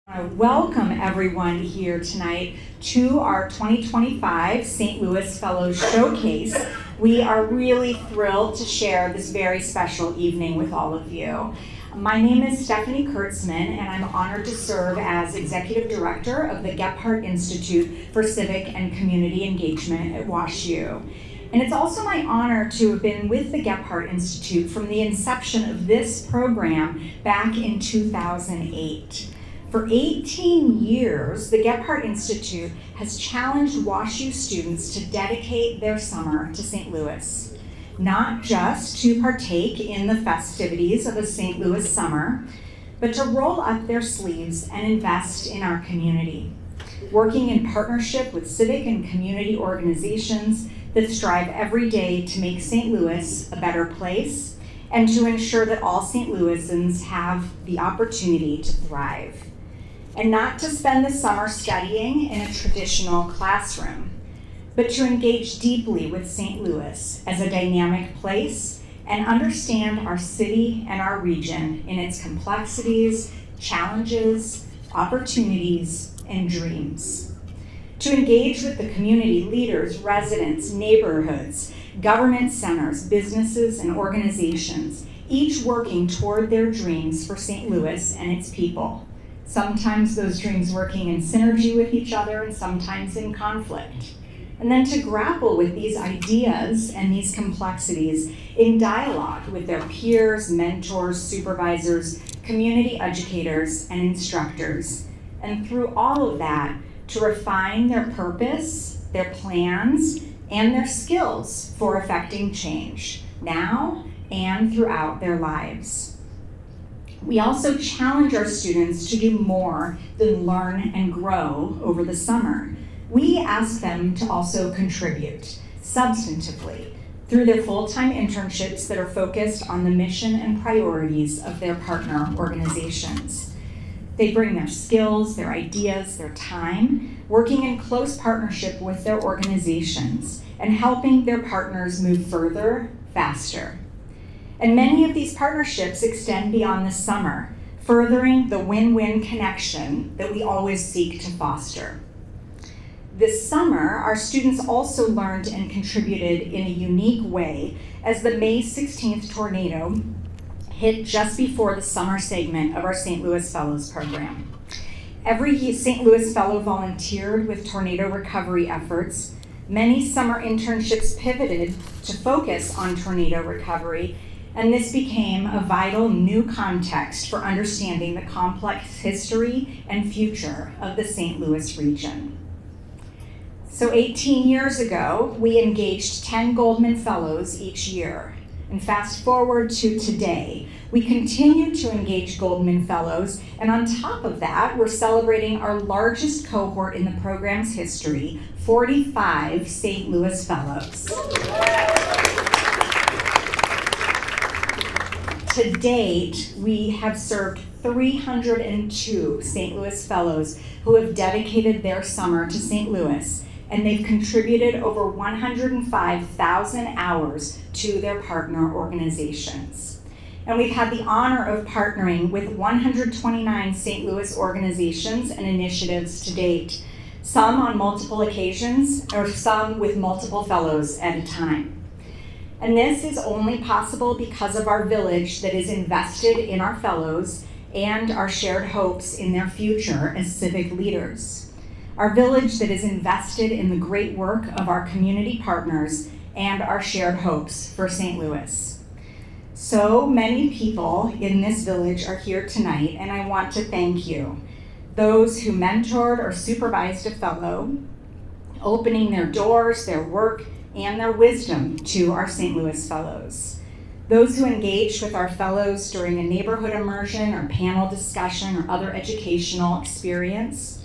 Welcome everyone here tonight to our 2025 St. Louis Fellows Showcase. We are really thrilled to share this very special evening with all of you. My name is Stephanie Kurtzman, and I'm honored to serve as Executive Director of the Gephardt Institute for Civic and Community Engagement at WashU. And it's also my honor to have been with the Gephardt Institute from the inception of this program back in 2008. For 18 years, the Gephardt Institute has challenged WashU students to dedicate their summer to St. Louis, not just to partake in the festivities of a St. Louis summer, but to roll up their sleeves and invest in our community, working in partnership with civic and community organizations that strive every day to make St. Louis a better place and to ensure that all St. Louisans have the opportunity to thrive. And not to spend the summer studying in a traditional classroom, but to engage deeply with St. Louis as a dynamic place and understand our city and our region in its complexities, challenges, opportunities, and dreams. To engage with the community leaders, residents, neighborhoods, government centers, businesses, and organizations, each working toward their dreams for St. Louis and its people. Sometimes those dreams working in synergy with each other and sometimes in conflict. And then to grapple with these ideas and these complexities in dialogue with their peers, mentors, supervisors, community educators, and instructors. And through all of that, to refine their purpose, their plans, and their skills for effecting change now and throughout their lives. We also challenge our students to do more than learn and grow over the summer. We ask them to also contribute substantively through their full-time internships that are focused on the mission and priorities of their partner organizations. They bring their skills, their ideas, their time, working in close partnership with their organizations and helping their partners move further, faster. And many of these partnerships extend beyond the summer, furthering the win-win connection that we always seek to foster. This summer, our students also learned and contributed in a unique way as the May 16th tornado hit just before the summer segment of our St. Louis Fellows program. Every St. Louis Fellow volunteered with tornado recovery efforts. Many summer internships pivoted to focus on tornado recovery, and this became a vital new context for understanding the complex history and future of the St. Louis region. So 18 years ago, we engaged 10 Goldman Fellows each year. And fast forward to today, we continue to engage Goldman Fellows, and on top of that, we're celebrating our largest cohort in the program's history, 45 St. Louis Fellows. To date, we have served 302 St. Louis Fellows who have dedicated their summer to St. Louis, and they've contributed over 105,000 hours to their partner organizations. And we've had the honor of partnering with 129 St. Louis organizations and initiatives to date, some on multiple occasions, or some with multiple fellows at a time. And this is only possible because of our village that is invested in our fellows and our shared hopes in their future as civic leaders. Our village that is invested in the great work of our community partners and our shared hopes for St. Louis. So many people in this village are here tonight, and I want to thank you. Those who mentored or supervised a fellow, opening their doors, their work, and their wisdom to our St. Louis Fellows. Those who engaged with our fellows during a neighborhood immersion or panel discussion or other educational experience.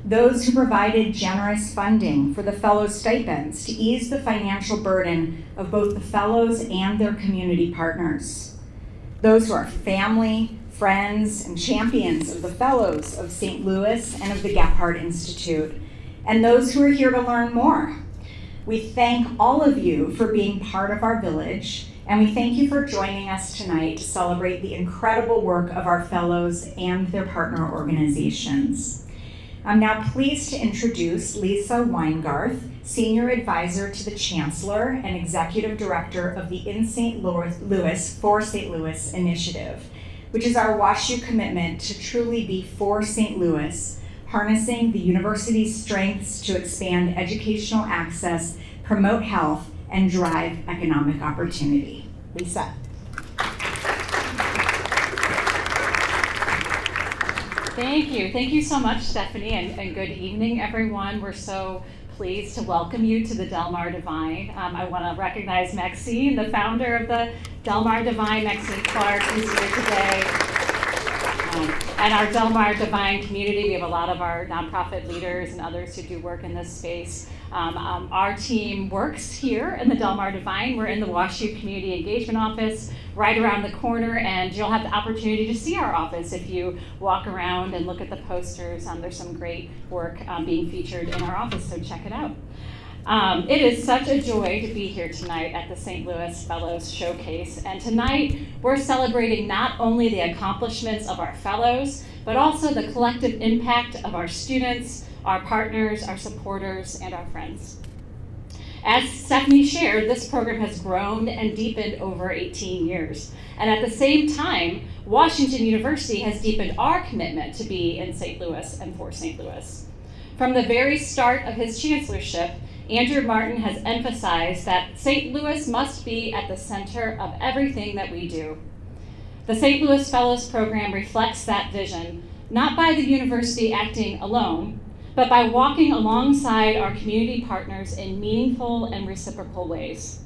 Those who provided generous funding for the fellows' stipends to ease the financial burden of both the fellows and their community partners. Those who are family, friends, and champions of the fellows of St. Louis and of the Gephardt Institute. And those who are here to learn more. We thank all of you for being part of our village And we thank you for joining us tonight to celebrate the incredible work of our fellows and their partner organizations. I'm now pleased to introduce Lisa Weingarth, Senior Advisor to the Chancellor and Executive Director of the In St. Louis for St. Louis initiative, which is our WashU commitment to truly be for St. Louis, harnessing the university's strengths to expand educational access, promote health, and drive economic opportunity. Lisa. Thank you. Thank you so much, Stephanie, and good evening, everyone. We're so pleased to welcome you to the Delmar DivINe. I want to recognize Maxine, the founder of the Delmar DivINe, Maxine Clark, who's here today. And our Delmar DivINe community, we have a lot of our nonprofit leaders and others who do work in this space. Our team works here in the Delmar DivINe. We're in the WashU Community Engagement Office right around the corner, and you'll have the opportunity to see our office if you walk around and look at the posters. There's some great work being featured in our office, so check it out. It is such a joy to be here tonight at the St. Louis Fellows Showcase, and tonight we're celebrating not only the accomplishments of our fellows, but also the collective impact of our students, our partners, our supporters, and our friends. As Stephanie shared, this program has grown and deepened over 18 years. And at the same time, Washington University has deepened our commitment to be in St. Louis and for St. Louis. From the very start of his chancellorship, Andrew Martin has emphasized that St. Louis must be at the center of everything that we do. The St. Louis Fellows Program reflects that vision, not by the university acting alone, but by walking alongside our community partners in meaningful and reciprocal ways.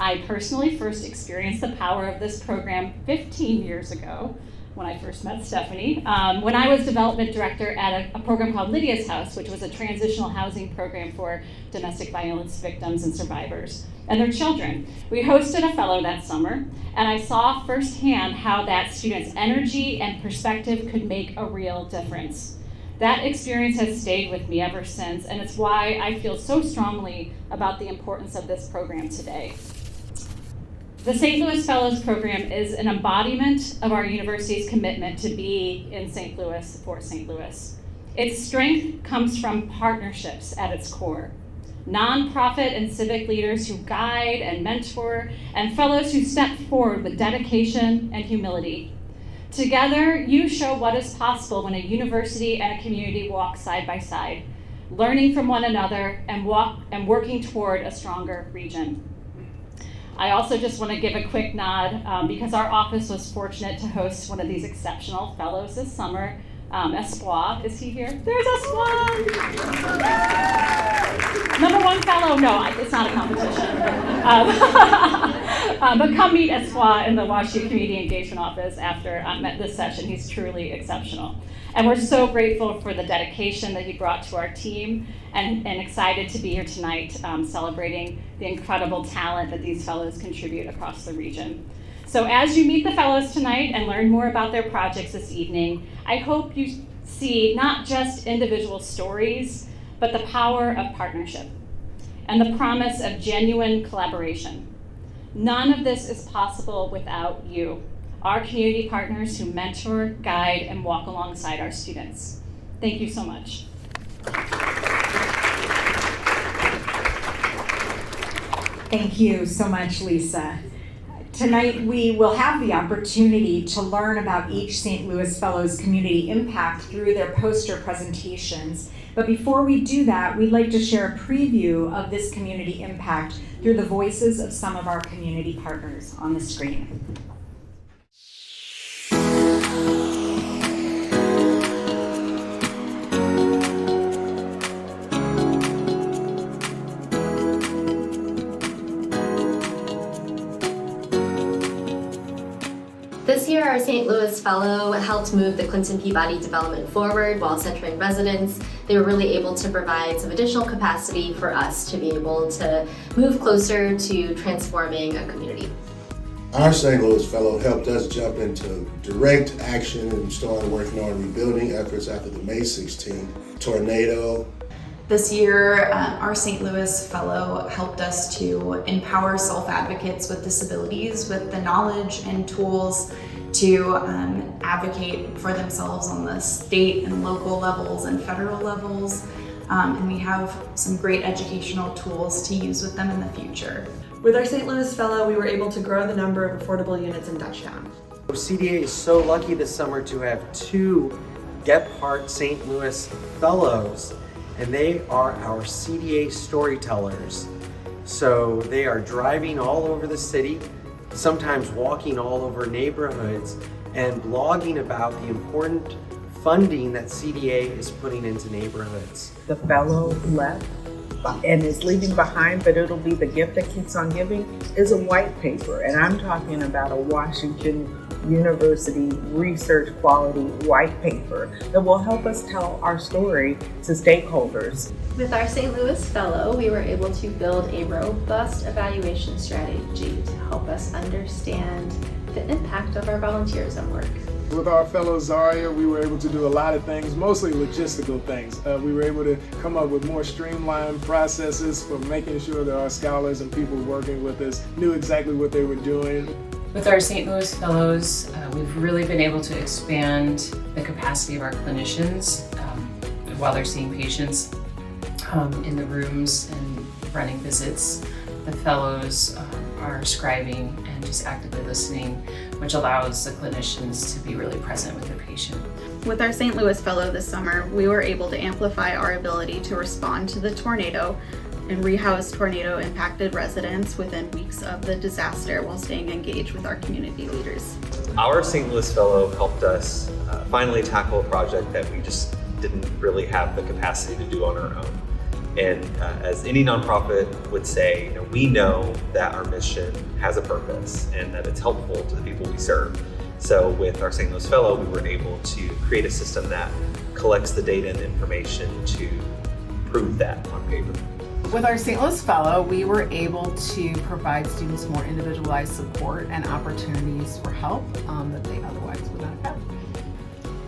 I personally first experienced the power of this program 15 years ago when I first met Stephanie, when I was development director at a program called Lydia's House, which was a transitional housing program for domestic violence victims and survivors and their children. We hosted a fellow that summer, and I saw firsthand how that student's energy and perspective could make a real difference. That experience has stayed with me ever since, and it's why I feel so strongly about the importance of this program today. The St. Louis Fellows Program is an embodiment of our university's commitment to be in St. Louis for St. Louis. Its strength comes from partnerships at its core. Nonprofit and civic leaders who guide and mentor, and fellows who step forward with dedication and humility. Together, you show what is possible when a university and a community walk side by side, learning from one another and working toward a stronger region. I also just want to give a quick nod because our office was fortunate to host one of these exceptional fellows this summer. Espoir, is he here? There's Espoir! Number one fellow, no, it's not a competition. But come meet Espoir in the WashU Community Engagement Office after this session. He's truly exceptional. And we're so grateful for the dedication that he brought to our team and excited to be here tonight celebrating the incredible talent that these fellows contribute across the region. So as you meet the fellows tonight and learn more about their projects this evening, I hope you see not just individual stories, but the power of partnership and the promise of genuine collaboration. None of this is possible without you, our community partners who mentor, guide, and walk alongside our students. Thank you so much. Thank you so much, Lisa. Tonight, we will have the opportunity to learn about each St. Louis Fellows community impact through their poster presentations. But before we do that, we'd like to share a preview of this community impact through the voices of some of our community partners on the screen. This year, our St. Louis Fellow helped move the Clinton Peabody development forward while centering residents. They were really able to provide some additional capacity for us to be able to move closer to transforming a community. Our St. Louis Fellow helped us jump into direct action and started working on rebuilding efforts after the May 16th tornado. This year, our St. Louis Fellow helped us to empower self-advocates with disabilities with the knowledge and tools to advocate for themselves on the state and local levels and federal levels. And we have some great educational tools to use with them in the future. With our St. Louis Fellow, we were able to grow the number of affordable units in Dutchtown. CDA is so lucky this summer to have 2 Gephardt St. Louis Fellows, and they are our CDA storytellers. So they are driving all over the city, sometimes walking all over neighborhoods, and blogging about the important funding that CDA is putting into neighborhoods. The fellow left and is leaving behind, but it'll be the gift that keeps on giving, is a white paper. And I'm talking about a Washington University research quality white paper that will help us tell our story to stakeholders. With our St. Louis Fellow, we were able to build a robust evaluation strategy to help us understand the impact of our volunteerism work. With our fellow Zaria, we were able to do a lot of things, mostly logistical things. We were able to come up with more streamlined processes for making sure that our scholars and people working with us knew exactly what they were doing. With our St. Louis Fellows, we've really been able to expand the capacity of our clinicians while they're seeing patients in the rooms and running visits. The fellows are scribing and just actively listening, which allows the clinicians to be really present with the patient. With our St. Louis Fellow this summer, we were able to amplify our ability to respond to the tornado and rehouse tornado-impacted residents within weeks of the disaster while staying engaged with our community leaders. Our St. Louis Fellow helped us finally tackle a project that we just didn't really have the capacity to do on our own. And as any nonprofit would say, we know that our mission has a purpose and that it's helpful to the people we serve. So with our St. Louis Fellow, we were able to create a system that collects the data and information to prove that on paper. With our St. Louis Fellow, we were able to provide students more individualized support and opportunities for help that they otherwise would not have.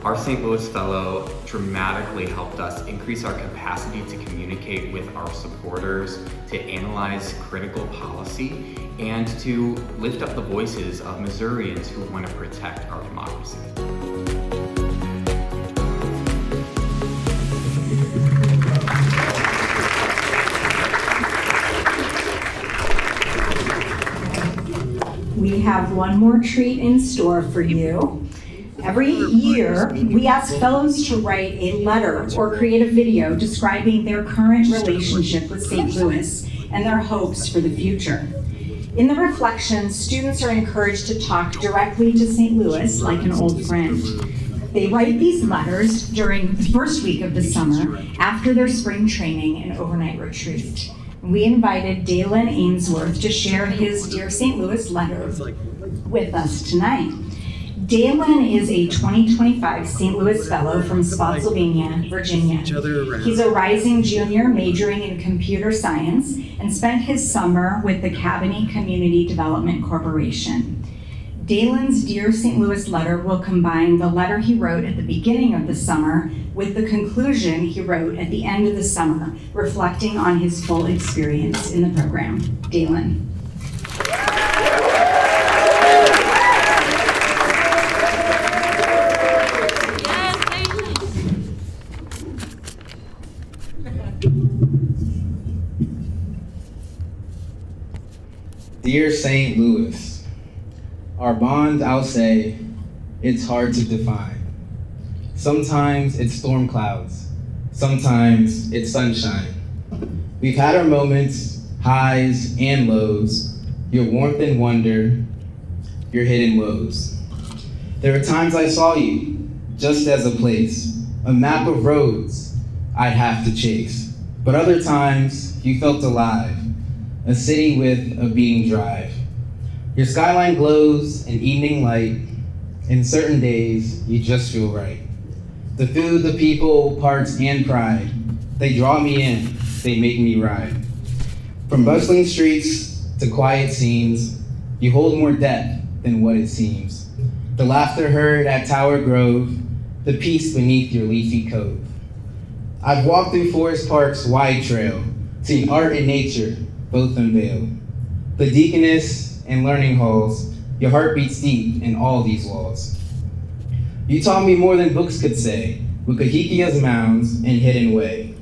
Our St. Louis Fellow dramatically helped us increase our capacity to communicate with our supporters, to analyze critical policy, and to lift up the voices of Missourians who want to protect our democracy. We have one more treat in store for you. Every year, we ask fellows to write a letter or create a video describing their current relationship with St. Louis and their hopes for the future. In the reflection, students are encouraged to talk directly to St. Louis like an old friend. They write these letters during the first week of the summer after their spring training and overnight retreat. We invited Dalen Ainsworth to share his Dear St. Louis letter with us tonight. Dalen is a 2025 St. Louis Fellow from Spotsylvania, Virginia. He's a rising junior majoring in computer science and spent his summer with the Cabanne Community Development Corporation. Dalen's Dear St. Louis letter will combine the letter he wrote at the beginning of the summer with the conclusion he wrote at the end of the summer, reflecting on his full experience in the program. Dalen. Dear St. Louis, our bond, I'll say, it's hard to define. Sometimes it's storm clouds, sometimes it's sunshine. We've had our moments, highs and lows, your warmth and wonder, your hidden woes. There are times I saw you just as a place, a map of roads I'd have to chase. But other times you felt alive, a city with a beating drive. Your skyline glows in evening light. In certain days, you just feel right. The food, the people, parts, and pride, they draw me in, they make me ride. From bustling streets to quiet scenes, you hold more depth than what it seems. The laughter heard at Tower Grove, the peace beneath your leafy cove. I've walked through Forest Park's wide trail, seen art and nature both unveiled. The Deaconess and learning halls, your heart beats deep in all these walls. You taught me more than books could say, with Cahikia's mounds and hidden way.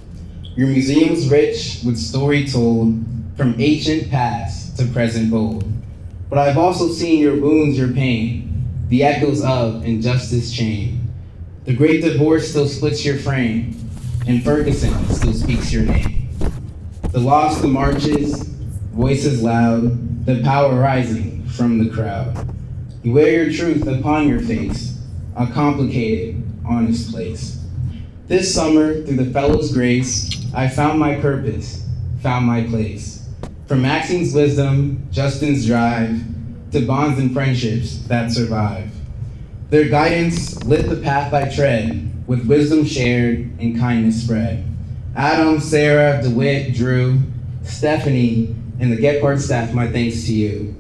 Your museum's rich with story told, from ancient past to present bold. But I've also seen your wounds, your pain, the echoes of injustice chain. The great divorce still splits your frame, and Ferguson still speaks your name. The lost, the marches, voices loud, the power rising from the crowd. You wear your truth upon your face, a complicated, honest place. This summer, through the Fellows' grace, I found my purpose, found my place. From Maxine's wisdom, Justin's drive, to bonds and friendships that survive. Their guidance lit the path I tread, with wisdom shared and kindness spread. Adam, Sarah, DeWitt, Drew, Stephanie, and the Gephardt staff, my thanks to you.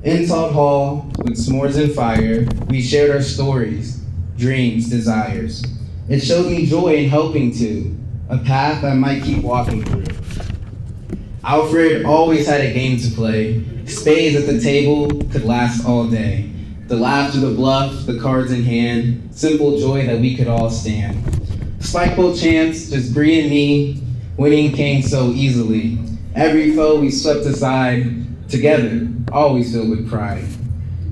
In Todd Hall, with s'mores and fire, we shared our stories, dreams, desires. It showed me joy in helping to, a path I might keep walking through. Alfred always had a game to play. Spades at the table could last all day. The laughter, the bluff, the cards in hand, simple joy that we could all stand. Spiteful chance, just Bree and me, winning came so easily. Every foe we swept aside, together, always filled with pride.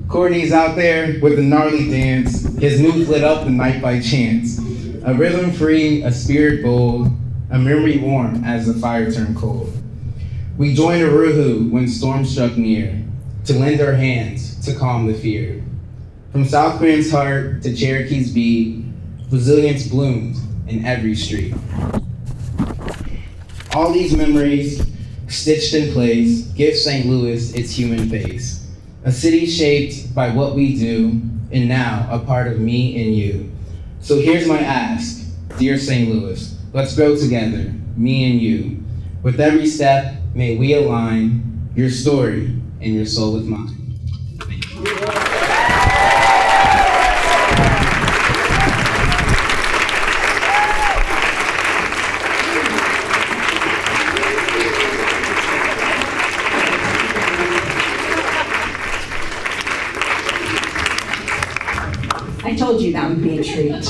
Courtney's out there with the gnarly dance, his move lit up the night by chance. A rhythm free, a spirit bold, a memory warm as the fire turned cold. We joined a ruhu when storm struck near, to lend our hands to calm the fear. From South Grand's heart to Cherokee's beat, resilience bloomed in every street. All these memories, stitched in place, give St. Louis its human face. A city shaped by what we do, and now a part of me and you. So here's my ask, dear St. Louis, let's grow together, me and you. With every step, may we align your story and your soul with mine. I told you that would be a treat.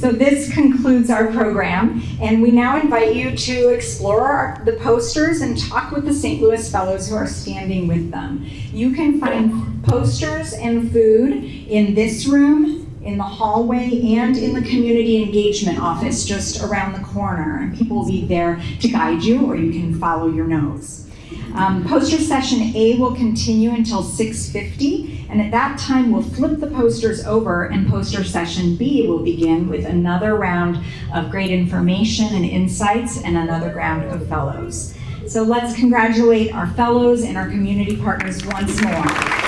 So this concludes our program, and we now invite you to explore the posters and talk with the St. Louis Fellows who are standing with them. You can find posters and food in this room, in the hallway, and in the community engagement office just around the corner. And people will be there to guide you, or you can follow your nose. Poster session A will continue until 6:50, and at that time we'll flip the posters over, and poster session B will begin with another round of great information and insights and another round of fellows. So let's congratulate our fellows and our community partners once more.